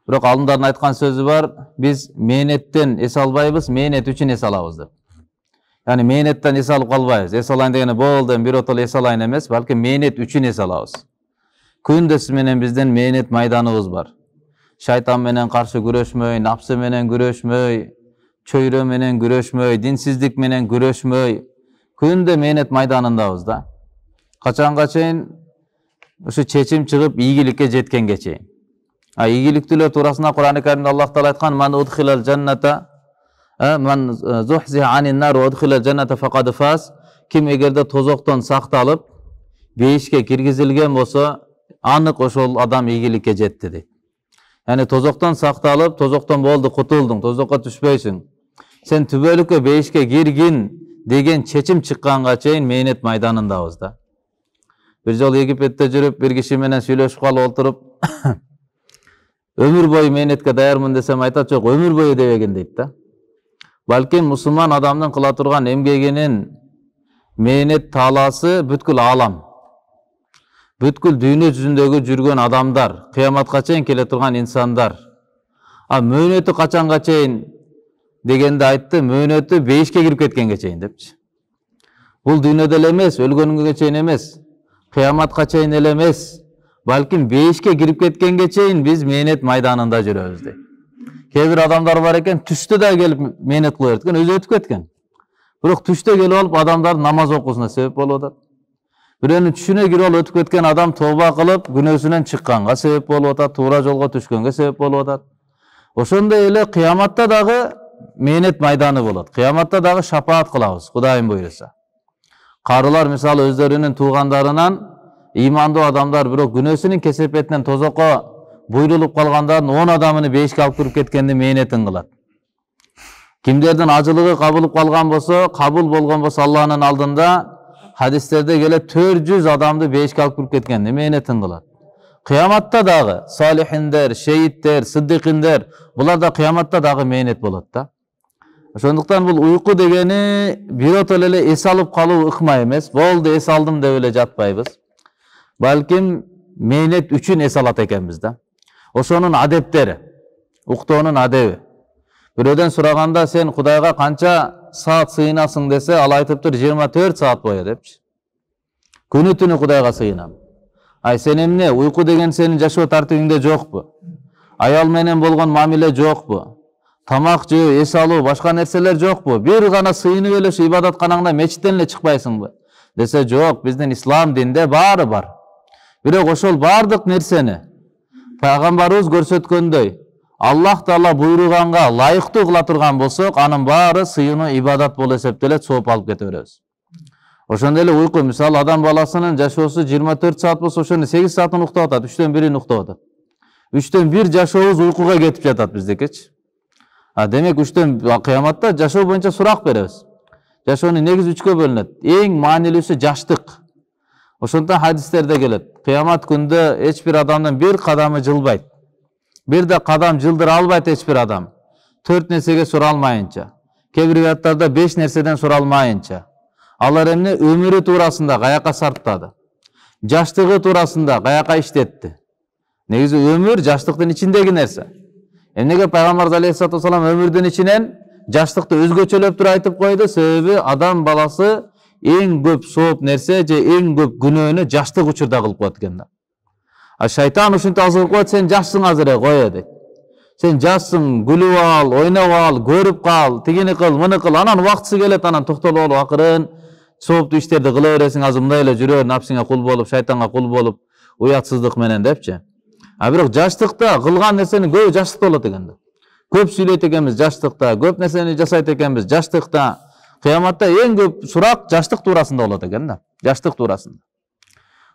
Бирок алымдардын айткан сөзү бар, биз мээнеттен эс албайбыз, мээнет үчүн эс алабыз деп. Yani mehnetten es alıp kalbayız. Es alayın degene boldan bir otol es alayın emes, balki mehnet üçün es alabız. Күндөсү менен биздин мээнет майданыбыз бар. Шайтан менен каршы күрөшмөй, напсы менен күрөшмөй, чөйрө менен күрөшмөй, динсиздик менен күрөшмөй, күндө мээнет майданындабыз да. Качанга чейин ушу чечим чыгып ийгиликке жеткенге чейин. Ийгиликтүүлөр туурасында Кур'ан-ы Каримде Аллах Таала айткан: "Ман удхилал жанната man zuhziha anin nar wa udkhila jannata faqad faz." Kim egerde tozoktон сакталып, бейишке киргизилген болсо, анык ошол адам ийгиликке жетти дейт. Yani tozoktон сакталып, tozoktон болду, кутулдуң, тозокко түшпөйсүң. Сен түбөлүккө бейишке киргин деген чечим чыкканга чейин мээнет майданындабыз да. Bir жолу Египетте жүрүп, bir киши менен сүйлөшүп калып отуруп, өмүр бою мээнетке даярмын десем айтат, жок, өмүр бою дебеген дейт да. Балким мусулман адамдын кыла турган эмгегинин мээнет тааласы бүткүл алам. Бүткүл дүйнө жүзүндөгү жүргөн адамдар, кыяматка чейин келе турган инсандар. Мөөнөтү качанга чейин дегенде айтты, мөөнөтү бейишке кирип кеткенге чейин депчи. Бул дүйнөдө эле эмес, өлгөнгө чейин эмес, кыяматка чейин эле эмес, балким бейишке кирип кеткенге чейин биз мээнет майданында жүрөбүз дейт. Кээ бир адамдар бар экен, түштө да келип мээнет кылып берет экен, өзү өтүп кеткен. Бирок түштө келип алып адамдар намаз окуусуна себеп болуп атат. Бирөөнүн түшүнө кирип алып өтүп кеткен адам тооба кылып, күнөөсүнөн чыкканга себеп болуп атат, туура жолго түшкөнгө себеп болуп атат. Ошондой эле кыяматта дагы мээнет майданы болот. Кыяматта дагы шапаат кылабыз, Кудайым буйруса. Карылар мисалы өздөрүнүн туугандарынан ыймандуу адамдар бирок күнөөсүнүн кесепетинен тозокко буйрулуп калгандардын 10 адамын бейишке алып кирип кеткенди мээнетин кылат. Кимдердин ажылыгы кабылып калган болсо, кабыл болгон болсо Аллахнын алдында хадистерде келет 400 адамды бейишке алып кирип кеткенди мээнетин кылат. Кыяматта дагы салихиндер, шейиттер, сыддыкиндер, булар да кыяматта дагы мээнет болот да. Ошондуктан бул уйку дегени биротол эле эс алып калуу ыкма эмес, болду эс алдым деп эле жатпайбыз. Балким мээнет үчүн эс алат экенбиз да. Ошонун адептери, уктоонун адеби. Бирөөдөн сураганда сен Кудайга канча саат сыйынасың десе, ал айтыптыр 24 саат бою депчи. Күнү түнү Кудайга сыйынам. Сен эмне, уйку деген сенин жашоо тартибиңде жокпу? Аял менен болгон мамиле жокпу? Тамак жөө, эс алуу, башка нерселер жокпу? Бир гана сыйынып эле ушу ибадатканаңда мечиттен эле чыкпайсыңбы? Десе, жок, биздин ислам динде баары бар. Бирок ошол бардык нерсени пайгамбарыбыз көрсөткөндөй Аллах Таала буйруганга лайыктуу кыла турган болсок, анын баары сыйынуу ибадат болуп эсептелет, сооп алып кете беребиз. Ошондой эле уйку, мисалы адам баласынын жашоосу 24 саат болсо, ошонун 8 саатын уктап атат, 3төн 1-ин уктап атат. 3төн 1 жашообуз уйкуга кетип жатат биздикичи. Демек 3төн кыяматта жашоо боюнча сурак беребиз. Жашоонун негизи 3кө бөлүнөт. Эң маанилүүсү жаштык. Ошондон хадистерде келет. Кыямат күндө эч бир адамдын бир кадамы жылбайт. Бир да кадам жылдыра албайт эч бир адам. 4 нерсеге суралмайынча. Кээ бир аяттарда 5 нерседен суралмайынча. Алар эмне өмүрү туурасында каяка сарптады. Жаштыгы туурасында каяка иштетти. Негизи өмүр жаштыктын ичиндеги нерсе. Эмнеге пайгамбарыбыз алейхиссалату вассалам өмүрдүн ичинен жаштыкты өзгөчөлөп туруп айтып койду? Себеби адам баласы эң көп сооп нерсе же эң көп күнөөнү жаштык учурда кылып коет экен да. Шайтан ушинтип азгырып коет, сен жашсың азыр кой дейт. Сен жашсың, күлүп ал, ойноп ал, көрүп кал, тигини кыл, муну кыл, анан убактысы келет, анан токтолуп алып акырын сооптуу иштерди кыла бересиң, азыр мындай эле жүрөр, напсиңе кул болуп, шайтанга кул болуп, уятсыздык менен депчи. Бирок жаштыкта кылган нерсенин көбү жаштыкта болот экен да. Көп сүйлөйт экенбиз жаштыкта, көп нерсени жасайт экенбиз жаштыкта. Кыяматта эң көп сурак жаштык туурасында болот экен да. Жаштык туурасында.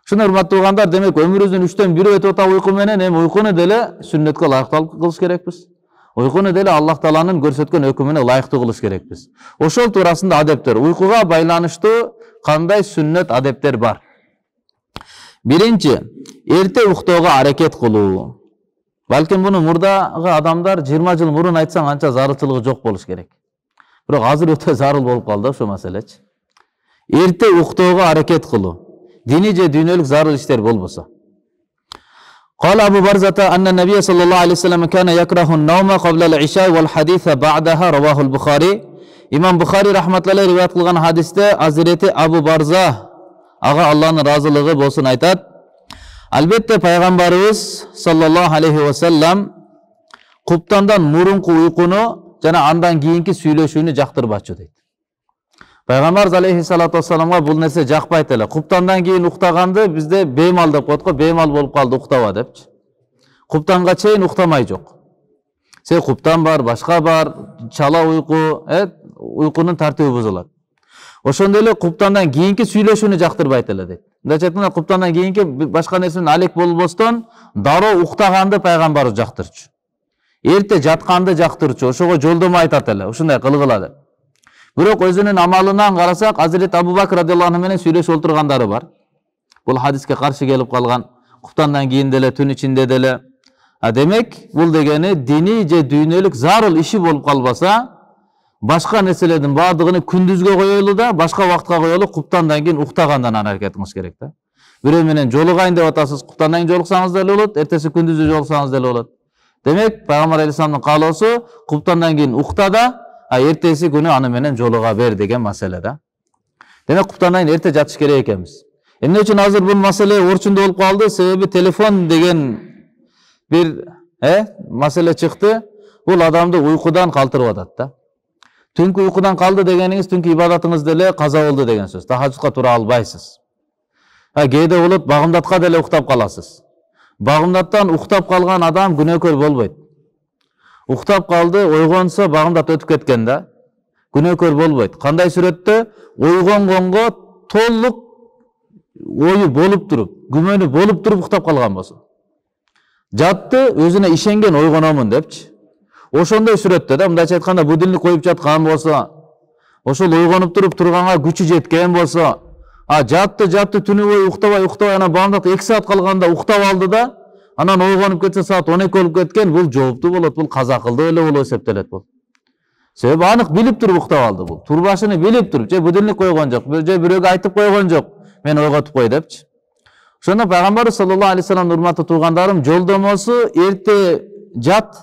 Ушуну урматтуу угандар, демек өмүрүбүздүн 3төн 1 өтүп атат уйку менен, эми уйкуну деле сүннөткө ылайыктуу кылыш керекпиз. Уйкуну деле Аллах Тааланын көрсөткөн өкүмүнө ылайыктуу кылыш керекпиз. Ошол туурасында адептер, уйкуга байланыштуу кандай сүннөт адептер бар? Биринчи, эрте уктоого аракет кылуу. Балким буну мурдагы адамдар 20 жыл мурун айтсаң анча зарылчылыгы жок болуш керек. Бирок азыр өтө зарыл болуп калды ошо маселечи. Эрте уктоого аракет кылуу. Дини же дүйнөлүк зарыл иштер болбосо. قال أبو برزة أن النبي صلى الله عليه وسلم كان يكره النوم قبل العشاء والحديث بعدها رواه البخاري. İmam Bukhari rahmatullah rivayet kılgan hadiste Hazreti Abu Barza ağa Allah'ın razılığı bolsun aytat. Albatta Peygamberimiz sallallahu aleyhi ve sellem kuptandan murunku uykunu jana andan kийинки сүйлөшүүнү жактырбачу дейт. Peygamberimiz aleyhissalatu vesselam'a bu nerse jakpayт эле. Kuptandan кийин уктаганды bizde beymal деп коет го, beymal bolup kaldı uktaba депчи. Kuptanга чейин уктамай жок. Се kuptan бар, башка бар, чала уйку, уйкунун тартиби бузулат. Ошондой эле kuptandan кийинки сүйлөшүүнү жактырбайт эле дейт. Мындайча айтканда kuptandan кийинки башка нерсенин алек болбостон дароо уктаганды Peygamberimiz жактырчу. Эрте жатканды жактырчу, ошого жолдомо айтат эле, ушундай кылгыла деп. Бирок өзүнүн амалынан карасак, Hazreti Abu Bakr radıyallahu anh менен сүйлөшүп отургандары бар. Бул хадиске каршы келип калган, куптандан кийин деле, түн ичинде деле. Демек, бул дегени диний же дүйнөлүк зарыл иши болуп калбаса, башка нерселердин баардыгын күндүзгө коелу да, башка убакытка коелу, куптандан кийин уктагандан аракет кылыш керек да. Бирөө менен жолугайын деп атасыз, куптандан кийин жолуксаңыз деле болот, эртеси күндүзү жолуксаңыз деле болот. Демек, Пайгамбар алейхисаламдын каалоосу куптандан кийин укта да, эртеси күнү аны менен жолуга бер деген маселе да. Демек, куптандан кийин эрте жатыш керек экенбиз. Эмне үчүн азыр бул маселе орчунда болуп калды? Себеби телефон деген bir маселе чыкты. Бул адамды уйкудан калтырып атат да. Түнкү уйкудан калды дегениңиз түнкү ибадатыңыз деле каза болду деген сөз. Тахажжудка тура албайсыз. Кээде болот багымдатка деле уктап каласыз. Багымдаттан уктап калган адам күнөөкөр болбойт. Уктап калды, ойгонсо багымдат өтүп кеткен да. Күнөөкөр болбойт. Кандай сүрөттө ойгонгонго толук ою болуп туруп, күмөнү болуп туруп уктап калган болсо. Жатты, өзүнө ишенген ойгономун депчи. Ошондой сүрөттө да, мындайча айтканда будильник коюп жаткан болсо, ошол ойгонуп туруп турганга күчү жеткен болсо, жатты түнү бою уктабай анан багымдат 2 саат калганда уктап алды да, анан ойгонуп кетсе саат 12 болуп кеткен, бул жооптуу болот, бул каза кылды эле болуп эсептелет бул. Себеби анык билип туруп уктап алды бул. Турбашыны билип туруп, же будильник койгон жок, же бирөөгө айтып койгон жок, мен ойготуп кой депчи. Ошондо Пайгамбар саллаллаху алейхи вассалам урматтуу туугандарым, жолдомосу эрте жат,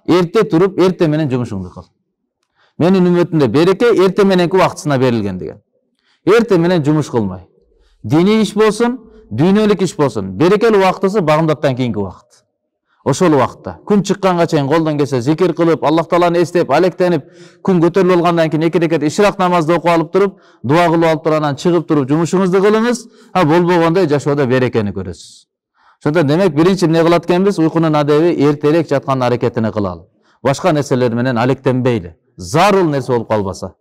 эрте туруп, эрте менен жумушуңду кыл. Менин үммөтүмдө береке эрте мененки убактысына берилген деген. Эрте менен жумуш кылмай. Диний иш болсун, дүйнөлүк иш болсун, берекелүү убактысы багымдаттан кийинки убакыт. Ошол убакытта күн чыкканга чейин колдон келсе зикир кылып, Аллах Тааланы эстеп, алектенип, күн көтөрүлүп алгандан кийин 2 рекет ишрак намазды окуп алып туруп, дуа кылып алып туруп, анан чыгып туруп жумушуңузду кылыңыз, болбогондой жашоодо берекени көрөсүз. Ошондо демек биринчи эмне кылат экенбиз? Уйкунун адеби эртерээк жаткан аракетине кылалы. Башка нерселер менен алектенбейли. Зарыл нерсе болуп калбаса.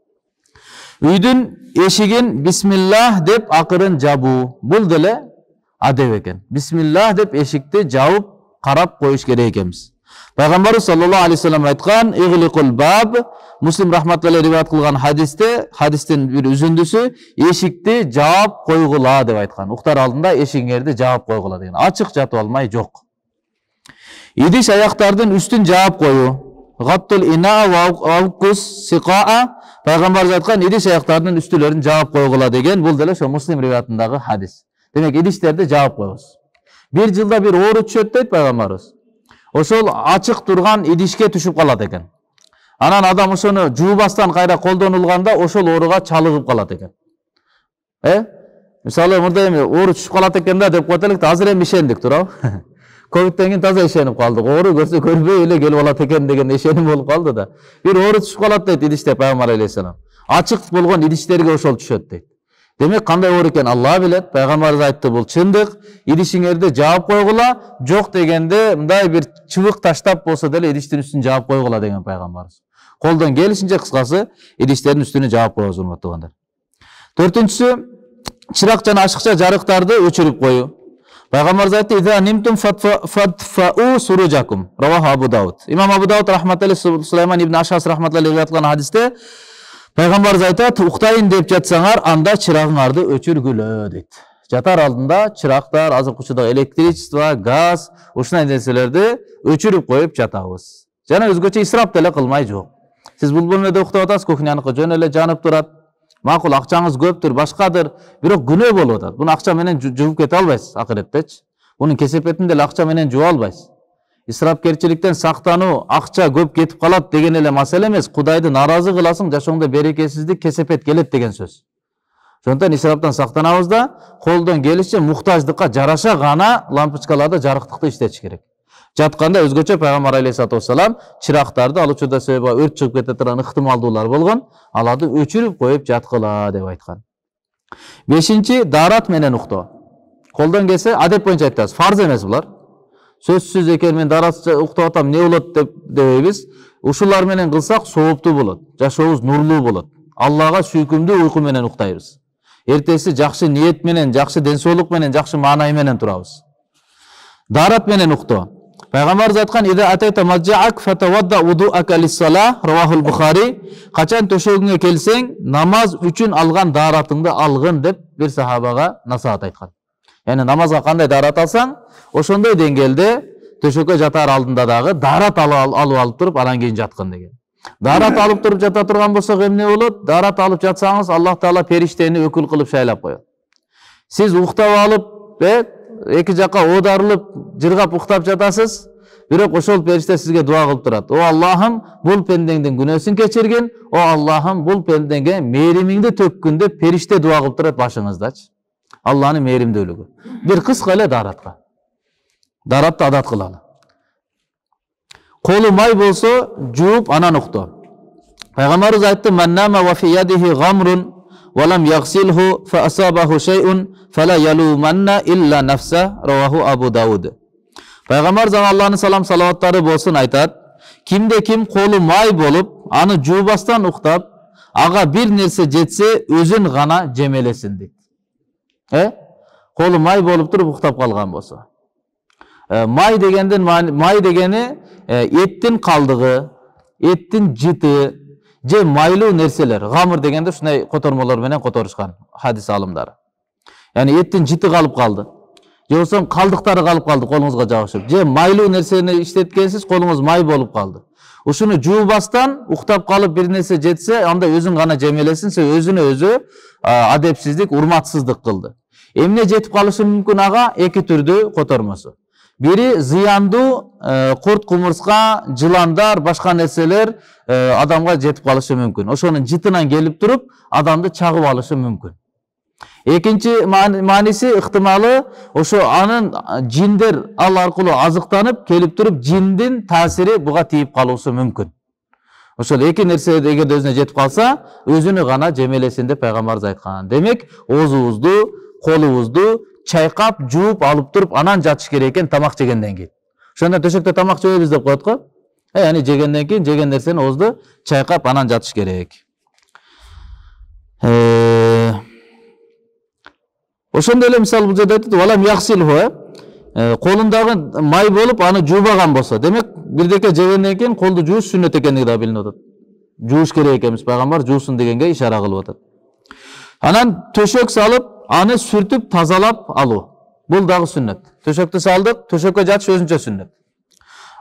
Үйдүн эшигин бисмиллах деп акырын жабуу. Бул деле адеп экен. Бисмиллах деп эшикти жабып карап коюш керек экенбиз. Пайгамбар саллаллаху алейхи вассалам айткан, "Игликул баб", Муслим рахматуллахи риваят кылган хадистин бир үзүндүсү, эшикти жаап койгула деп айткан. Уктар алдында эшигиңерди жаап койгула деген. Ачык жатып алмай жок. Идиш аяктардын үстүн жаап коюу. Гаттул ина ва авкус сиқаа. Пайгамбар айткан, идиш аяктардын үстүлөрүн жаап койгула деген. Бул деле ошо Муслим риваятындагы хадис. Демек идиштерди жаап коебуз. Bir жылда bir оору түшөт дейт Пайгамбарыбыз. Ошол ачык турган идишке түшүп калат экен. Анан адам ошону жуубастан кайра колдонулганда ошол ооруга чалыгып калат экен. Мисалы мындай эми оору түшүп калат экен да деп коет элек, азыр эми ишендик туурабы? Ковидтен кийин таза ишенип калдык. Оору көрсө көрбөй эле келип алат экен деген ишеним болуп калды да. Bir оору түшүп калат дейт идиште Пайгамбар алейхиссалам. Ачык болгон идиштерге ошол түшөт дейт. Демек кандай оор экен Алла билет. Пайгамбарыбыз айтты, бул чындык. Идишиңерди жаап койгула, жок дегенде мындай бир чыбык таштап болсо деле идиштин үстүн жаап койгула деген Пайгамбарыбыз. Колдон келишинче кыскасы идиштердин үстүнө жаап коебуз, урматтуу туугандар. Төртүнчүсү, чырак жана ашыкча жарыктарды өчүрүп коюу. Пайгамбарыбыз айтты, "Иза нимтум фатфау суружакум", раваху Абу Дауд. Имам Абу Дауд рахматуллахи Сулайман ибн Ашас рахматуллахи риваят кылган хадисте Пайгамбарыбыз айтат, "Уктайын деп жатсаңар, анда чырагыңарды өчүргүлө" дейт. Жатар алдында чырактар, азыркы учурда электричество, газ, ушундай нерселерди өчүрүп коюп жатабыз. Жана өзгөчө исрап деле кылмай жок. Сиз бул бөлмөдө уктап атасыз, кухняныкы жөн эле жанып турат. Макул, акчаңыз көптүр, башкадыр, бирок күнөө болуп атат. Буну акча менен жууп кете албайсыз акыреттечи. Bunun kesepetinde эле акча менен жууп албайсыз. Исрапкерчиликтен сактануу, акча көп кетип калат деген эле маселе эмес. Кудайды наразы кыласың, жашооңдо берекесиздик, кесепет келет деген сөз. Ошондон исраптан сактанабыз да, колдон келишче муктаждыкка жараша гана лампочкаларды, жарыктыкты иштетиш керек. Жатканда өзгөчө пайгамбар алейхиссалату вассалам чырактарды, ал учурда себеби өрт чыгып кете турган ыктымалдуулар болгон, аларды өчүрүп коюп жаткыла деп айткан. 5-чи дарат менен уктоо. Колдон келсе адеп боюнча айтабыз, фарз эмес булар. Сөзсүз экен мен даратсыз уктап атам, не болот деп дебейбиз. Ушулар менен кылсак сооптуу болот, жашообуз нурлуу болот. Аллага сүйкүмдүү уйку менен уктайбыз. Эртеси жакшы ниет менен, жакшы ден соолук менен, жакшы маанай менен турабыз. Дарат менен уктоо. Пайгамбарыбыз айткан: "Ида атайта маджаак фатавадда вудуака лис-сала", равахул Бухари. Качан төшөгүңө келсең, намаз үчүн алган даратыңды алгын деп бир сахабага насаат айткан. Яны намазга кандай дарат алсаң, ошондой деңгээлде төшөккө жатар алдында дагы дарат алып туруп, анан кийин жаткын деген. Дарат алып туруп жата турган болсок эмне болот? Дарат алып жатсаңыз, Аллах Таала периштени өкүл кылып шайлап коет. Сиз уктап алып, эки жакка оодарылып, жыргап уктап жатасыз, бирок ошол периште сизге дуа кылып турат. О Аллахым, бул пендеңдин күнөөсүн кечиргин, о Аллахым, бул пендеңге мээримиңди төккүн деп периште дуа кылып турат башыңыздачы. Аллахнын мээримдүүлүгү. Бир кыска эле даратка. Даратты адат кылалы. Колу май болсо, жууп анан уктоо. Пайгамбарыбыз айтты: "Маннама ва фи ядихи гамрун ва лам ягсилху фа асабаху шай'ун фала ялуманна илла нафса", раваху Абу Дауд. Пайгамбарыбыз Аллахнын салам салаваттары болсун айтат: "Кимде ким колу май болуп, аны жуубастан уктап, ага бир нерсе жетсе, өзүн гана жемелесин" дейт. Колу май болуп туруп уктап калган болсо. Май дегени эттин калдыгы, эттин жыты, же майлуу нерселер. Гамыр дегенде ушундай котормолор менен которушкан хадис алымдары. Яни эттин жыты калып калды. Же болсо калдыктары калып калды колуңузга жабышып. Же майлуу нерсени иштеткенсиз, колуңуз май болуп калды. Ушуну жуубастан уктап калып бир нерсе жетсе, анда өзүн гана жемелесин, өзүнө өзү адепсиздик, урматсыздык кылды. Эмне жетип калышы мүмкүн ага? Эки түрдүү котормосу. Бири зыяндуу курт, кумурска, жыландар, башка нерселер адамга жетип калышы мүмкүн. Ошонун жытынан келип туруп, адамды чагып алышы мүмкүн. Экинчи мааниси, ыктымалы, ошо анын жиндер ал аркылуу азыктанып келип туруп, жиндин таасири буга тийип калышы мүмкүн. Ошол эки нерсе эгерде өзүнө жетип калса, өзүнө гана жемелесин деп пайгамбарыбыз айткан. Демек, оозубузду, колубузду чайкап, жууп алып туруп, анан жатыш керек экен тамак жегенден кийин. Ошондо төшөктө тамак жебейбиз деп коет го. Яни жегенден кийин жеген нерсени оозду чайкап, анан жатыш керек. Ошондой эле мисалы бул жерде айтат: "Валам яхсилху", колундагы май болуп, аны жуубаган болсо, демек бирдеке жегенден кийин колду жууш сүннөт экендиги да билинип атат. Жууш керек экенбиз, пайгамбар жуусун дегенге ишара кылып атат. Анан төшөк салып, аны сүртүп тазалап алуу. Бул дагы сүннөт. Төшөктү салдык, төшөккө жатыш өзүнчө сүннөт.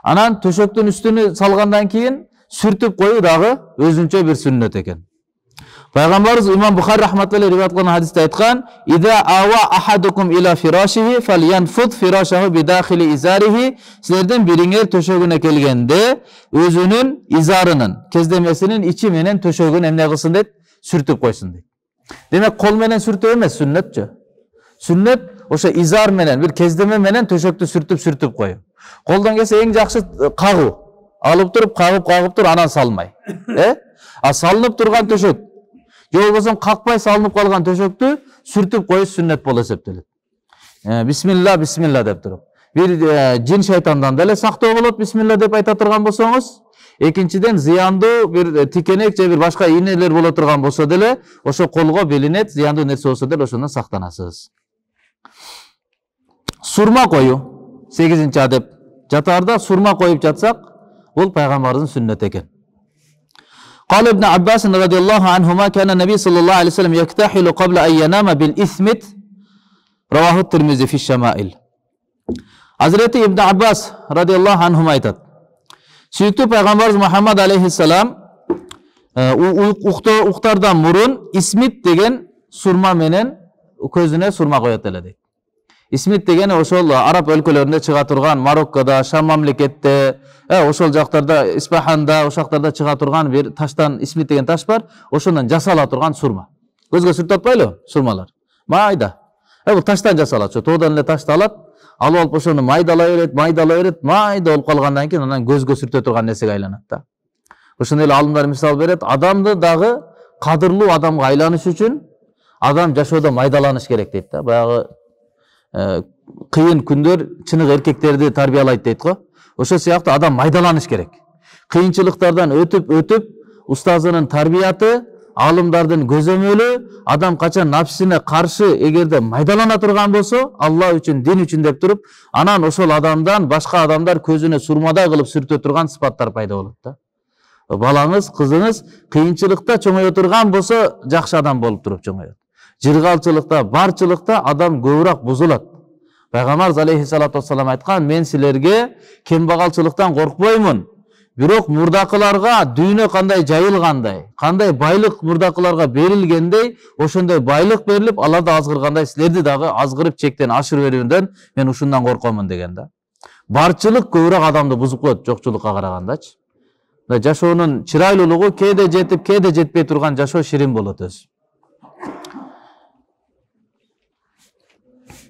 Анан төшөктүн үстүнү салгандан кийин сүртүп коюу дагы өзүнчө бир сүннөт экен. Пайгамбарыбыз Имам Бухари рахматуллахи риваят кылган хадисте айткан: "Ида ава ахадукум ила фирашихи фалянфуд фирашаху бидахили изарихи", силерден бириңер төшөгүнө келгенде өзүнүн изарынын, кездемесинин ичи менен төшөгүн эмне кылсын дейт? Сүртүп койсун дейт. Демек, кол менен сүртүү эмес, сүннөтчү. Сүннөт ошо изар менен, бир кездеме менен төшөктү сүртүп коюу. Колдон келсе эң жакшы кагуу. Алып туруп, кагып туруп, анан салмай. Салынып турган төшөк, же болбосо какпай салынып калган төшөктү сүртүп коюш сүннөт болуп эсептелет. Бисмилла, бисмилла деп туруп. Бир жин шайтандан деле сактоо болот, бисмилла деп айта турган болсоңуз. Экинчиден, зыяндуу бир тикенек же бир башка ийнелер боло турган болсо деле, ошо колго билинет, зыяндуу нерсе болсо деле ошондон сактанасыз. Сурма коюу, 8-чи адеп. Жатаарда сурма коюп жатсак, бул пайгамбардын сүннөтү экен. قال ابن عباس رضي الله عنهما كان النبي صلى الله عليه وسلم يكتحل قبل أن ينام بالإثمت رواه الترمذي في الشمائل. Hazreti İbn Abbas radıyallahu anhuma aytат. Süйтүп пайгамбарыбыз Muhammed aleyhisselam уктардан мурун исмит деген сурма менен көзүнө сурма коет эле дейт. Исмит деген ошол араб өлкөлөрүндө чыга турган, Мароккодо, Шам мамлекетте, ошол жактарда, Испаханда, ошол жактарда чыга турган бир таштан исмит деген таш бар. Ошондон жасала турган сурма. Көзгө сүртүп атпайлы сурмалар. Майда. Бул таштан жасалат. Ошо тоодан эле ташты алат, алып алып ошону майдалай берет, майда болуп калгандан кийин анан көзгө сүртө турган нерсеге айланат да. Ошондой эле алымдар мисал берет, адамды дагы кадырлуу адамга айланыш үчүн адам жашоодо майдаланыш керек дейт да. Баягы кыйын күндөр чыныгы эркектерди тарбиялайт дейт го. Ошол сыяктуу адам майдаланыш керек. Кыйынчылыктардан өтүп, устазынын тарбияты, алымдардын көзөмөлү, адам качан нафсине каршы эгерде майдалана турган болсо, Алла үчүн, дин үчүн деп туруп, анан ошол адамдан башка адамдар көзүнө сурмадай кылып сүртө турган сыпаттар пайда болот да. Балаңыз, кызыңыз кыйынчылыкта чоңое турган болсо, жакшы адам болуп туруп чоңоет. Жыргалчылыкта, барчылыкта адам көбүрөөк бузулат. Пайгамбар алейхиссалату вассалам айткан, мен силерге кембагалчылыктан коркпоймун. Бирок мурдакыларга дүйнө кандай жайылгандай, кандай байлык мурдакыларга берилгендей, ошондой байлык берилип, аларды азгыргандай, силерди дагы азгырып чектен ашырып берүүндөн мен ушундан коркомун деген да. Барчылык көбүрөөк адамды бузуп коет жокчулукка карагандачы. Жашоонун чырайлуулугу кээде жетип, кээде жетпей турган жашоо ширин болот өзү.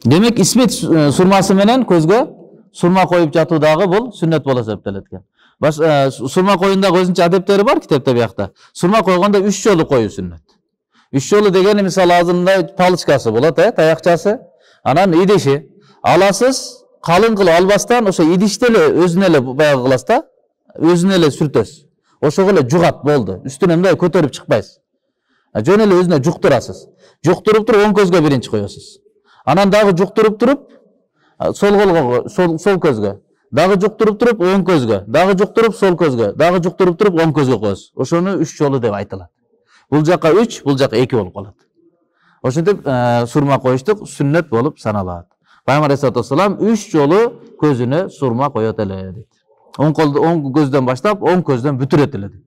Демек, исмит сурмасы менен көзгө сурма коюп жатуу дагы бул сүннөт боло эсептелет экен. Сурма коюундагы өзүнчө адептери бар китепте биякта. Сурма койгондо 3 жолу коюу сүннөт. 3 жолу дегени мисалы азырындай палычкасы болот, таякчасы, анан идиши. Аласыз, калың кылып албастан, ошо идишти эле өзүнө эле баягы кыласыз да, өзүнө эле сүртөсүз. Ошого эле жугат болду. Үстүнө мындай көтөрүп чыкпайсыз. Жөн эле өзүнө жуктурасыз. Жуктуруп туруп оң көзгө биринчи коесуз. Анан дагы жуктуруп туруп сол колго, сол көзгө, дагы жуктуруп туруп оң көзгө, дагы жуктуруп сол көзгө, дагы жуктуруп туруп оң көзгө коесуз. Ошону 3 жолу деп айтылат. Бул жака 3, бул жака 2 болуп калат. Ошентип сурма коюштук сүннөт болуп саналат. Пайгамбар алейхиссалату вассалам 3 жолу көзүнө сурма коет эле дейт. Оң көздөн баштап, оң көздөн бүтүрөт эле дейт.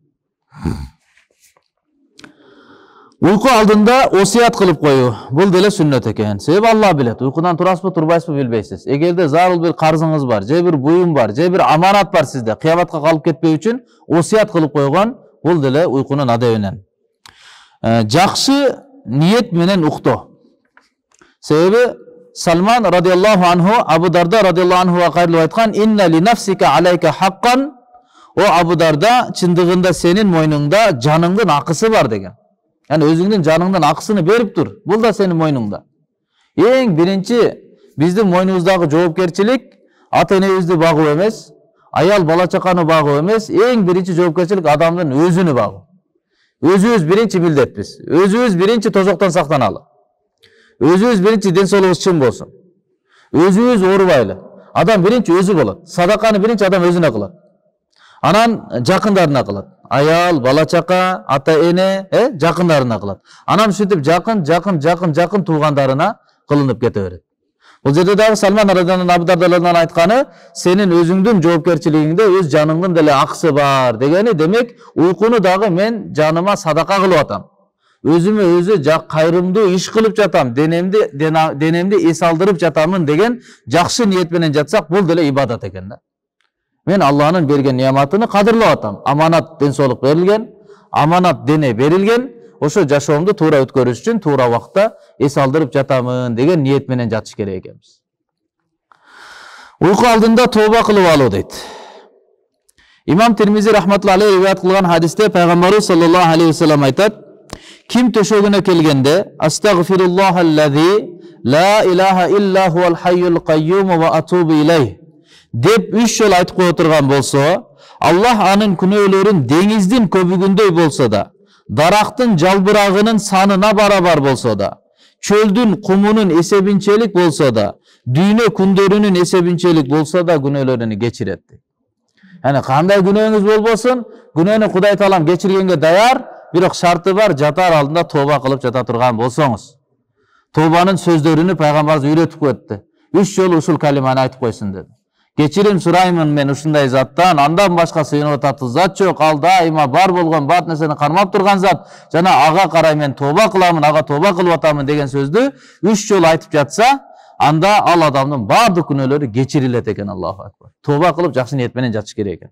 Uyku алдында осият кылып коюу. Бул деле сүннөт экен. Себеби Алла билет. Уйкудан турасызбы, турбайсызбы билбейсиз. Эгерде зарыл бир карзыңыз бар, же бир буюм бар, же бир аманат бар сизде, кыяматка калып кетпөө үчүн осият кылып койгон, бул деле уйкунун адебинен. Жакшы ниет менен уктоо. Себеби Салман радиаллаху анху, Абу Дарда радиаллаху анхуга кайрылып айткан: "Инна ли нафсика алейка хаккан." О Абу Дарда, чындыгында сенин мойнуңда жаныңдын акысы бар деген. Yani özüңдүн жаныңдын акысыны берип тур. Бул да сенин мойнуңда. Эң биринчи биздин мойнубуздагы жоопкерчилик ата энебизди багуу эмес, аял бала чаканы багуу эмес, эң биринчи жоопкерчилик адамдын өзүнү багуу. Өзүбүз биринчи милдетпиз. Өзүбүз биринчи тозоктон сактаналы. Өзүбүз биринчи ден соолугубуз чың болсун. Өзүбүз оорубайлы. Адам биринчи өзү болот. Садаканы биринчи адам өзүнө кылат. Анан жакындарына кылат. Аял, бала чака, ата эне, жакындарына кылат. Анан ушинтип жакын туугандарына кылынып кете берет. Бул жерде дагы Салман радиаллаху Абу Дардадан айтканы, сенин өзүңдүн жоопкерчилигиңде өз жаныңдын деле акысы бар дегени, демек уйкуну дагы мен жаныма садака кылып атам. Өзүмө өзү кайрымдуу иш кылып жатам, денемди эс алдырып жатамын деген жакшы ниет менен жатсак, бул деле ибадат экен да. Мен Алланын берген нияматыны кадырлап атам. Аманат ден соолук берилген, аманат дене берилген, ошо жашоомду туура өткөрүш үчүн туура убакытта эс алдырып жатамын деген ниет менен жатыш керек экенбиз. Уйку алдында тооба кылып алуу дейт. Имам Тирмизи рахматуллахи алейхи риваят кылган хадисте пайгамбарыбыз саллаллаху алейхи вассалам айтат: "Ким төшөгүнө келгенде астагфируллахаллази ла илаха илля хуал хайюл кайюм ва атубу илейх деп 3 жол айтып кое турган болсо, Аллах анын күнөөлөрүн деңиздин көбүгүндөй болсо да, дарактын жалбырагынын санына барабар болсо да, чөлдүн кумунун эсебинчелик болсо да, дүйнө күндөрүнүн эсебинчелик болсо да күнөөлөрүнү кечирет. Yani кандай күнөөңүз болбосун, күнөөнү Кудай Таалам кечиргенге даяр, бирок шарты бар, жатар алдында тооба кылып жата турган болсоңуз. Тообанын сөздөрүнү пайгамбарыбыз үйрөтүп кетти. 3 жолу ушул калиманы айтып койсун деди. Кечирим сураймын мен ушундай заттан, андан башка сыйынып атат зат жок, ал дайыма бар болгон бат нерсени кармап турган зат, жана ага карай мен тооба кыламын, ага тооба кылып атамын деген сөздү 3 жолу айтып жатса, анда ал адамдын бардык күнөөлөрү кечирилет экен. Аллаху акбар. Тооба кылып жакшы ниет менен жатыш керек экен.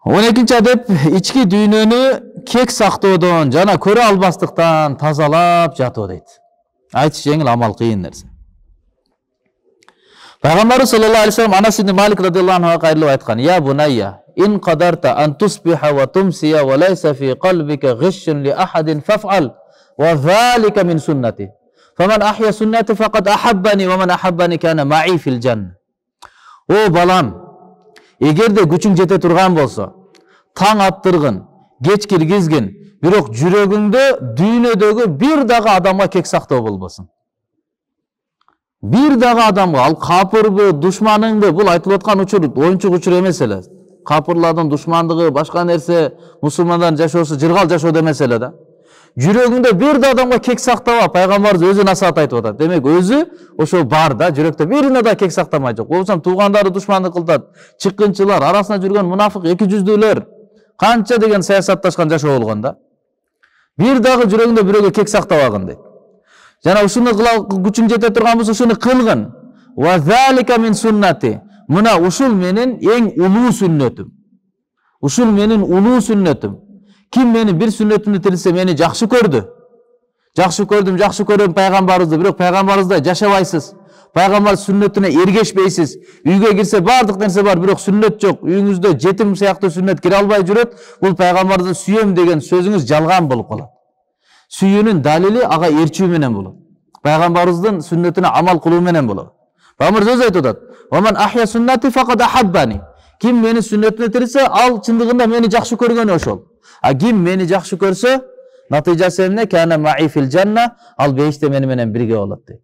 12-нчи адеп ички дүйнөнү кек сактоодон жана көрө албастыктан тазалап жатуу дейт. Айтыш жеңил, амал кыйын нерсе. Пайгамбарыбыз саллаллаху алейхи вассалам Анас ибн Малик радиаллаху анху кайрылып айткан: "Я бунайя, ин qadarta an tusbiha wa tumsiya wa laysa fi qalbika ghishun li ahadin faf'al wa dhalika min sunnati. Faman ahya sunnati faqad ahabbani wa man ahabbani kana ma'i fil janna." О балам, эгерде күчүң жете турган болсо, таң аттыргын, кеч киргизгин, бирок жүрөгүңдө дүйнөдөгү бир дагы адамга кек сактоо болбосун. Бир дагы адамга, ал капырбы, душманыңбы, бул айтылып аткан учур оюнчук учур эмес эле. Капырлардын душмандыгы, башка нерсе, мусулмандардын жашоосу жыргал жашоо эмес эле да. Жүрөгүңдө бир да адамга кек сактаба, пайгамбарыбыз өзү насаат айтып атат. Демек өзү ошо бар да, жүрөктө бирине да кек сактамай жок. Болсо туугандары душмандык кылат, чыккынчылар, арасына жүргөн мунафык, эки жүздүүлөр, канча деген саясатташкан жашоо болгон да. Бир дагы жүрөгүндө бирөөгө кек сактабагын дейт. Жана ушуну күчүң жете турган болсо ушуну кылгын. Ва залика мин суннати. Мына ушул менин эң улуу сүннөтүм. Ушул менин улуу сүннөтүм. Ким мени бир сүннөтүмдү тирсе мени жакшы көрдү. Жакшы көрдүм, жакшы көрөм пайгамбарыбызды, бирок пайгамбарыбыздай жашабайсыз. Пайгамбар сүннөтүнө эргешпейсиз. Үйгө кирсе бардык нерсе бар, бирок сүннөт жок. Үйүңүздө жетим сыяктуу сүннөт кире албай жүрөт. Бул пайгамбарды сүйөм деген сөзүңүз жалган болуп калат. Сүйүүнүн далили ага эрчүү менен болот. Пайгамбарыбыздын сүннөтүнө амал кылуу менен болот. Пайгамбар өз айтып атат: "Ваман ахя суннати фақад ахаббани." Ким мени сүннөтүнө тирсе, ал чындыгында мени жакшы көргөнү ошол. А ким мени жакшы көрсө, натыйжасы эмне? Кана ма'i фил жанна, ал бейиште мени менен бирге болот дейт.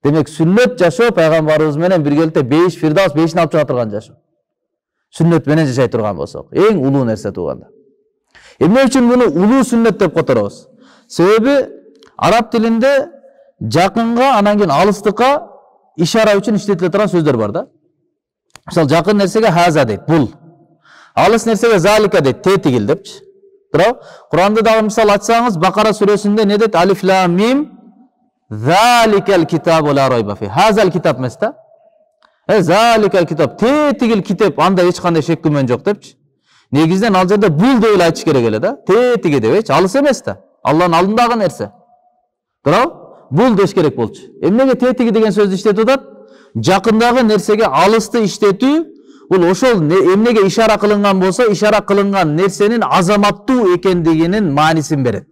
Демек сүннөт жашоо пайгамбарыбыз менен биргеликте бейиш, Фирдаус бейишин алып чыга турган жашоо. Сүннөт менен жашай турган болсок, эң улуу нерсе тууганда. Эмне үчүн муну улуу сүннөт деп которобуз? Себеби араб тилинде жакынга, анан кийин алыстыкка ишара үчүн иштетиле турган сөздөр бар да. Мисалы жакын нерсеге хаза дейт, бул. Алыс нерсеге залика дейт, тетигил депчи. Туурабы? Куранда дагы мисал айтсаңыз, Бакара сүрөсүндө не дейт? Алиф лам мим заликал китабу ла райба фи. Хазал китап эмес да? Заликал китап, тетигил китап, анда эч кандай шек күмөн жок депчи. Негизинен ал жерде бул деп эле айтыш керек эле да. Тетиги деп, алыс эмес да. Алланын алдындагы нерсе. Туурабы? Бул деш керек болчу. Эмнеге тетиги деген сөздү иштетип атат? Жакындагы нерсеге алысты иштетүү, бул ошол эмнеге ишара кылынган болсо, ишара кылынган нерсенин азаматтуу экендигинин маанисин берет.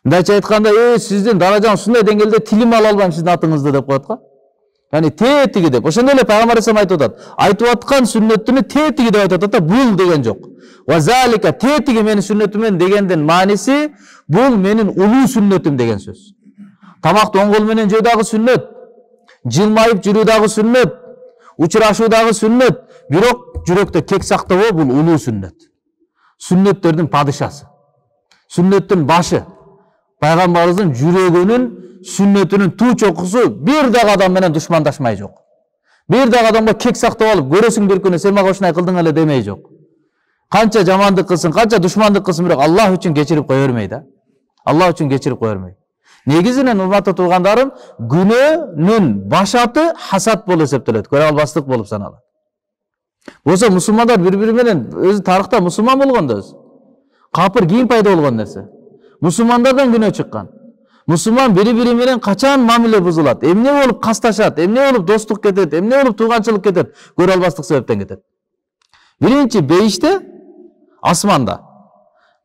Мындайча айтканда, сиздин даражаңыз ушундай деңгээлде тилим ала албайм сиздин атыңызды деп коет го. Яни тетиги деп. Ошондой эле Пайгамбар Алейхиссалам айтып атат. Айтып аткан сүннөтүнү тетиги деп айтып атат, бул деген жок. Ва залика, тетиги менин сүннөтүмөн дегендин мааниси, бул менин улуу сүннөтүм деген сөз. Тамакты оң кол менен жөө дагы сүннөт, жылмайып жүрүү дагы сүннөт, учурашуу дагы сүннөт, бирок жүрөктө кек сактабоо бул улуу сүннөт. Сүннөттөрдүн падышасы, сүннөттүн башы. Пайгамбарыбыздын жүрөгүнүн сүннөтүнүн туу чокусу бир дагы адам менен душмандашмай жок. Бир дагы адамга кек сактап алып, көрөсүң бир күнү сен мага ушундай кылдың эле демей жок. Канча жамандык кылсын, канча душмандык кылсын, бирок Аллах үчүн кечирип кое бермей да. Аллах үчүн кечирип кое бермей. Негизинен урматтуу туугандарым, күнөөнүн башаты хасат болуп эсептелет, көрө албастык болуп саналат. Болсо мусулмандар бири-бири менен өзү тарыхта мусулман болгондо өзү капыр кийин пайда болгон нерсе. Мусулмандардан күнөө чыккан. Мусулман бири-бири менен качан мамиле бузулат, эмне болуп касташат, эмне болуп достук кетет, эмне болуп тууганчылык кетет, көрө албастык себептен кетет. Биринчи бейиште, асманда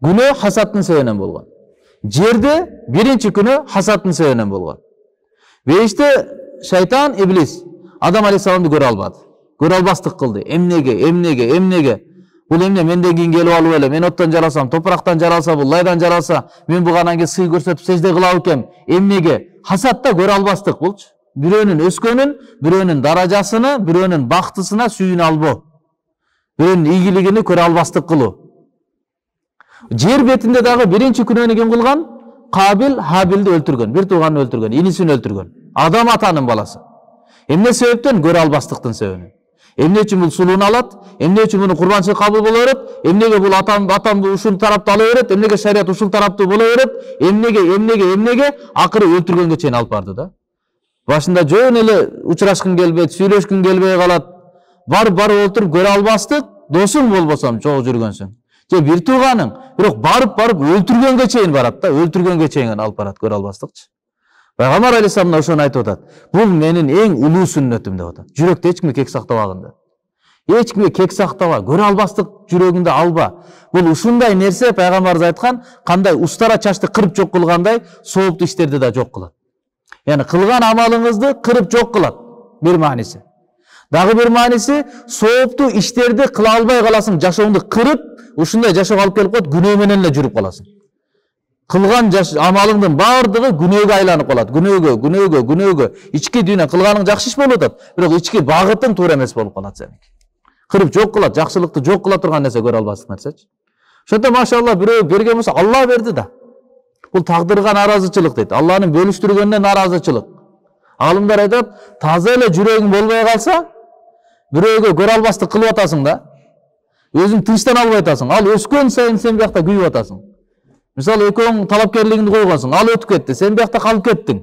күнөө хасаттын себебинен болгон. Жерде биринчи күнөө хасаттын себебинен болгон. Бейиште шайтан, иблис Адам алейхиссаламды көрө албады. Көрө албастык кылды. Эмнеге? Бул эмне менден кийин келип алып эле, мен оттон жаралсам, топурактан жаралса, бул лайдан жаралса, мен буга анан сый көрсөтүп сежде кыла экем. Эмнеге? Хасатта көрө албастык болчу. Бирөөнүн өскөнүн, бирөөнүн даражасына, бирөөнүн бактысына сүйүнө албоо. Бирөөнүн ийгилигини көрө албастык кылуу. Жер бетинде дагы биринчи күнөөнү ким кылган? Кабил Хабилди өлтүргөн, бир тууганын өлтүргөн, инисин өлтүргөн. Адам атанын баласы. Эмне себептен? Көрө албастыктын себебинен. Эмне үчүн бул сулууну алат? Эмне үчүн муну курбанчылык кабыл боло берет? Эмнеге бул атамды ушул тарапты ала берет? Эмнеге шарият ушул тараптуу боло берет? Эмнеге? Акыры өлтүргөнгө чейин алып барды да. Башында жөн эле учурашкың келбейт, сүйлөшкүң келбей калат. Барып отуруп көрө албастык, досуң болбосом чогуу жүргөнсүң. Же бир тууганың, бирок барып өлтүргөнгө чейин барат да, өлтүргөнгө чейин алып барат, көрө албастыкчы. Пайгамбар алейхиссалам ошону айтып атат. Бул менин эң улуу сүннөтүм деп атат. Жүрөктө эч кимге кек сактабагын деп. Эч кимге кек сактаба, көрө албастык жүрөгүңдө алба. Бул ушундай нерсе пайгамбарыбыз айткан, кандай устара чачты кырып жок кылгандай, сооптуу иштерди да жок кылат. Яны кылган амалыңызды кырып жок кылат. Бир мааниси. Дагы бир мааниси, сооптуу иштерди кыла албай каласың, жашооңду кырып, ушундай жашоого алып келип коет, күнөө менен эле жүрүп каласың. Кылган амалыңдын бардыгы күнөөгө айланып калат. Күнөөгө. Ички дүйнө кылганың жакшы иш болуп атат, бирок ички багытың туура эмес болуп калат сеники. Кырып жок кылат, жакшылыкты жок кыла турган нерсе көрө албастык нерсечи. Ошондо машалла бирөө берген болсо Алла берди да. Бул тагдырга наразычылык дейт. Алланын бөлүштүргөнүнө наразычылык. Алымдар айтат, таза эле жүрөгүң болбой калса, бирөөгө көрө албастык кылып атасың да. Өзүң тынчтан албай атасың. Ал өскөн сайын сен биякта күйүп атасың. Мисалы экөөң талапкерлигиңди койгонсуң, ал өтүп кетти, сен биякта калып кеттиң.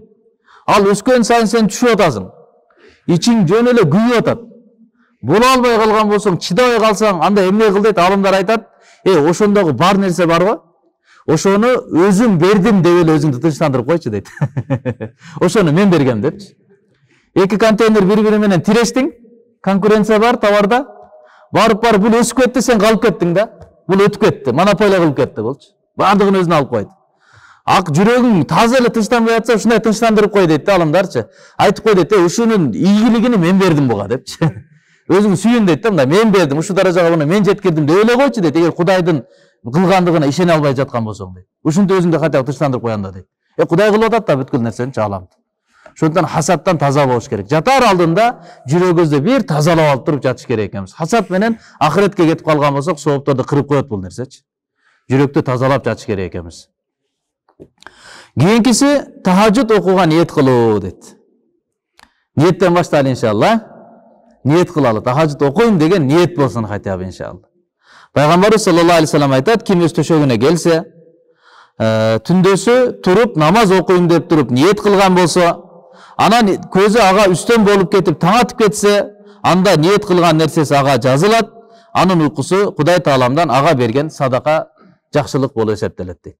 Ал өскөн сайын сен түшүп атасың. Ичиң жөн эле күйүп атат. Боло албай калган болсоң, чыдабай калсаң, анда эмне кыл дейт? Алымдар айтат, ошондогу бар нерсе барбы? Ошону өзүм бердим деп эле өзүңдү тынчтандырып койчу дейт. Ошону мен бергем депчи. Эки контейнер бири-бири менен тирештиң, конкуренция бар товарда. Барып бул өсүп кетти, сен калып кеттиң да. Бул өтүп кетти, монополия кылып кетти болчу. Бардыгын өзүнө алып койду. Ак жүрөгүң таза эле тынчтанбай атса, ушундай тынчтандырып кой дейт да алымдарчы. Айтып кой дейт, ушунун ийгилигини мен бердим буга депчи. Өзүң сүйүн дейт да, мында мен бердим, ушу даражага буну мен жеткирдим деп эле койчу дейт. Эгер Кудайдын кылгандыгына ишене албай жаткан болсоң дейт. Ушинтип өзүңдү катя тынчтандырып койганда дейт. Кудай кылып атат да бүткүл нерсени чааламды. Ошондон хасаттан таза болуш керек. Жатар алдында жүрөгүбүздү бир тазалап алып туруп жатыш керек экенбиз. Хасат менен ахиретке кетип калган болсок, соопторду кырып коет бул нерсечи. Жүрөктү тазалап жатыш керек экенбиз. Кийинкиси тахажжуд окууга ниет кылуу дейт. Ниеттен баштайлы иншалла. Ниет кылалы. Тахажжуд окуйм деген ниет болсун хотя бы иншалла. Пайгамбарыбыз саллаллаху алейхи вассалам айтат, ким өз төшөгүнө келсе, түндөсү туруп намаз окуйм деп туруп ниет кылган болсо, анан көзү ага үстөн болуп кетип таң атып кетсе, анда ниет кылган нерсеси ага жазылат, анын уйкусу Кудай Тааламдан ага берген садака жакшылык болуп эсептелет дейт.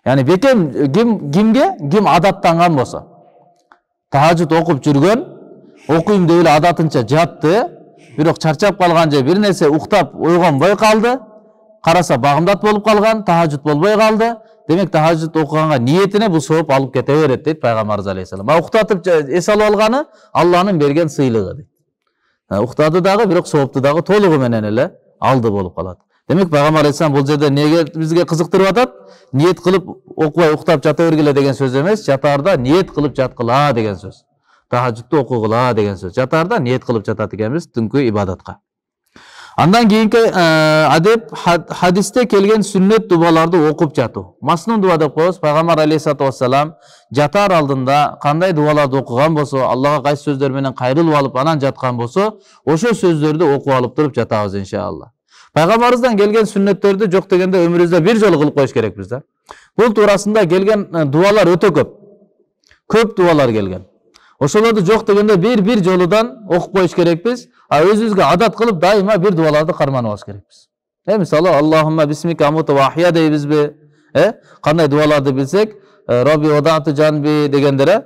Яни бекем ким адаттанган болсо, тахажжуд окуп жүргөн, окуйм деп эле адатынча жатты, бирок чарчап калган же бир нерсе уктап ойгонбой калды, караса багымдат болуп калган, тахажжуд болбой калды. Демек тахажжуд окуганга ниетине бул сооп алып кете берет дейт Пайгамбарыбыз алейхиссалам. Уктатып эс алып алганы Алланын берген сыйлыгы дейт. Уктады дагы, бирок соопту дагы толугу менен эле алды болуп калат. Демек Пайгамбар алейхиссалам бул жерде неге бизге кызыктырып атат? Ниет кылып окубай уктап жата бергиле деген сөз эмес, жатарда ниет кылып жаткыла деген сөз. Тахажжудду окугула деген сөз. Жатарда ниет кылып жатат экенбиз түнкү ибадатка. Андан кийинки адеп хадисте келген сүннет дубаларды окуп жатуу. Маснун дуба деп коебуз. Пайгамбар алейхиссалату вассалам жатар алдында кандай дубаларды окуган болсо, Аллага кайсы сөздөр менен кайрылып алып анан жаткан болсо, ошо сөздөрдү окуп алып туруп жатабыз иншалла. Пайгамбарыбыздан келген сүннөттөрдү жок дегенде өмүрүбүздө бир жолу кылып коюш керекпиз да. Бул туурасында келген дубалар өтө көп. Көп дубалар келген. Ошолорду жок дегенде бир жолудан окуп коюш керекпиз. Өзүбүзгө адат кылып дайыма бир дубаларды карманып алыш керекпиз. Мисалы Аллахумма бисмика амуту ва ахия дейбизби? Кандай дубаларды билсек, Rabbi wada'tu janbi дегендер,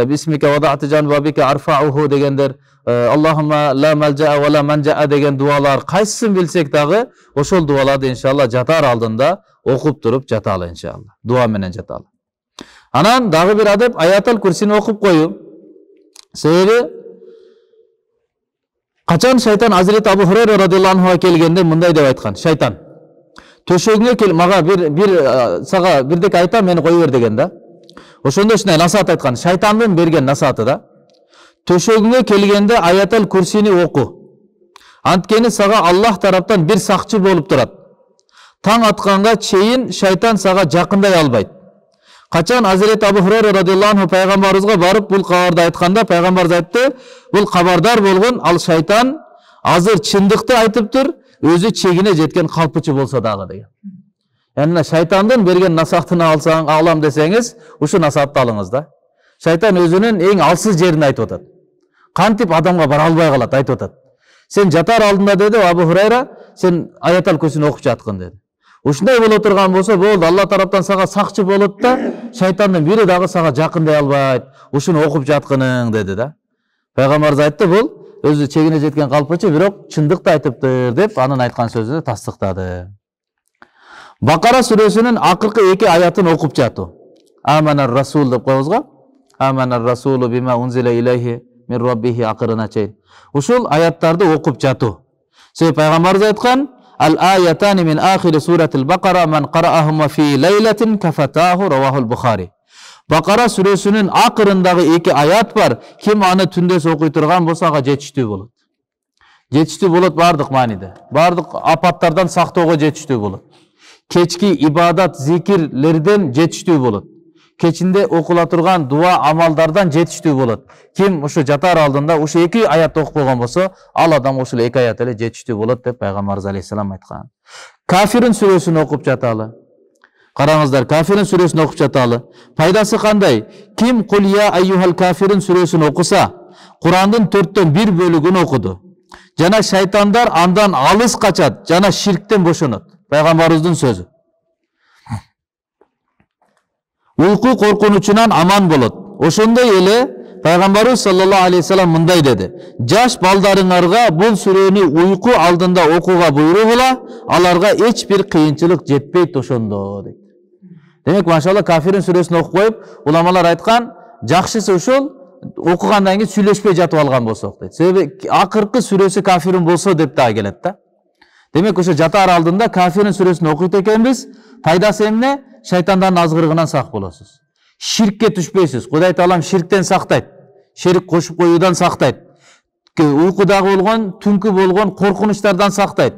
бисмика wada'tu janbi ва бика арфауху дегендер, Аллахумма ла малжаа ва ла манжаа деген дуалар кайсысын билсек дагы, ошол дуаларды иншалла жатар алдында окуп туруп жаталы иншалла. Дуа менен жаталы. Анан дагы бир адеп аятал курсини окуп коюу. Себеби качан шайтан Азирет Абу Хурайра радиаллаху анхуга келгенде мындай деп айткан. Шайтан төшөгүңө кел, мага бир сага бирдеке айтам, мени кое бер деген да. Ошондо ушундай насаат айткан. Шайтандын берген насааты да. Төшөгүңө келгенде аятал курсини оку. Анткени сага Аллах тараптан бир сакчы болуп турат. Таң атканга чейин шайтан сага жакындай албайт. Качан Азирет Абу Хурайра радиаллаху анху пайгамбарыбызга барып бул кабарды айтканда, пайгамбарыбыз айтты, бул кабардар болгон ал шайтан азыр чындыкты айтыптыр, өзү чегине жеткен калпычы болсо дагы деген. Яны шайтандын берген насаатын алам десеңиз, ушу насаатты алыңыз да. Шайтан өзүнүн эң алсыз жерин айтып атат. Кантип адамга бара албай калат айтып атат. Сен жатар алдында деди Абу Хурайра, сен аятал күрсүнү окуп жаткын деди. Ушундай боло турган болсо, болду, Алла тараптан сага сакчы болот да, шайтандын бири дагы сага жакындай албайт. Ушуну окуп жаткының деди да. Пайгамбарыбыз айтты, бул өзү чегине жеткен калпычы, бирок чындыкты айтыптыр деп анын айткан сөзүнү тастыктады. Бакара сүрөсүнүн акыркы 2 аятын окуп жатуу. Аманар расул деп коебуз го. Аманар расулу бима унзила илейхи мин раббихи акырына чейин. Ушул аяттарды окуп жатуу. Себеби пайгамбарыбыз айткан: "Ал аятани мин ахири суратил Бакара ман караахума фи лейлатин кафатаху", равахул Бухари. Бакара сүрөсүнүн акырындагы 2 аят бар. Ким аны түндөс окуй турган болсо, ага жетиштүү болот. Жетиштүү болот бардык мааниде. Бардык апаттардан сактоого жетиштүү болот. Кечки ибадат, зикирлерден жетиштүү болот. Кечинде окула турган дуа, амалдардан жетиштүү болот. Ким ушу жатар алдында ушу 2 аят окуп койгон болсо, ал адам ушул 2 аят эле жетиштүү болот деп пайгамбарыбыз алейхиссалам айткан. Кафирин сүрөсүн окуп жаталы. Караңыздар, Кафирин сүрөсүн окуп жаталы. Пайдасы кандай? Ким кул я айюхал кафирин сүрөсүн окуса, Курандын 4/1 бөлүгүн окуду. Жана шайтандар андан алыс качат, жана ширктен бошонот. Пайгамбарыбыздын сөзү. Uyku korkunучунан аман болот. Ошондой эле Пайгамбарыбыз саллаллаху алейхи вассалам мындай деди: "Жаш балдарыңарга бул сүрөнү уйку алдында окууга буйругула, аларга эч бир кыйынчылык жетпейт ошондо" дейт. Демек, машалла, Кафирин сүрөсүн окуп коюп, уламалар айткан, жакшысы ушул окугандан кийин сүйлөшпөй жатып алган болсок дейт. Себеби акыркы сүрөсү Кафирин болсо деп да келет да. Демек, ошо жатар алдында Кафирин сүрөсүн окуйт экенбиз. Пайдасы эмне? Шайтандардын азгырыгынан сак болосуз. Ширкке түшпөйсүз. Кудай таалам ширктен сактайт. Ширк кошуп коюудан сактайт. Уйкудагы болгон, түнкү болгон коркунучтардан сактайт.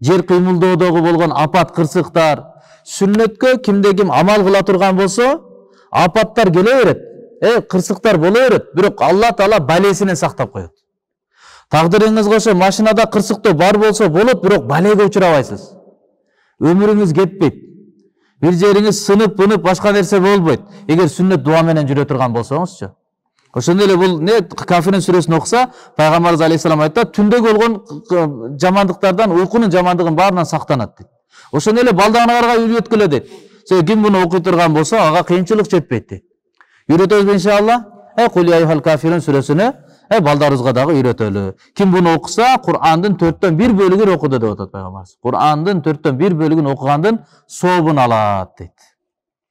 Жер кыймылдоодогу болгон апат, кырсыктар. Сүннөткө кимде ким амал кыла турган болсо, апаттар келе берет. Кырсыктар боло берет, бирок Алла таала балесинен сактап коет. Тагдырыңызга ошо машинада кырсыктоо бар болсо болот, бирок балеге учурабайсыз. Өмүрүңүз кетпейт. Бир жериңиз сынып, башка нерсе болбойт. Эгер сүннөт дуа менен жүрө турган болсоңузчу. Ошондой эле бул не Кафирин сүрөсүн окуса, Пайгамбарыбыз алейхиссалам айтат, түндө болгон жамандыктардан, уйкунун жамандыгын баарынан сактанат дейт. Ошондой эле балдарыңарга үйрөткүлө дейт. Себеби ким муну окуй турган болсо, ага кыйынчылык жетпейт дейт. Үйрөтөбүз иншалла. Кул я айюхал кафирун сүрөсүнө балдарыбызга дагы үйрөтөлү. Ким буну окуса, Кур'андын 4/1 бөлүгүн окуду деп атат Пайгамбарыбыз. Кур'андын 4/1 бөлүгүн окугандын сообун алат дейт.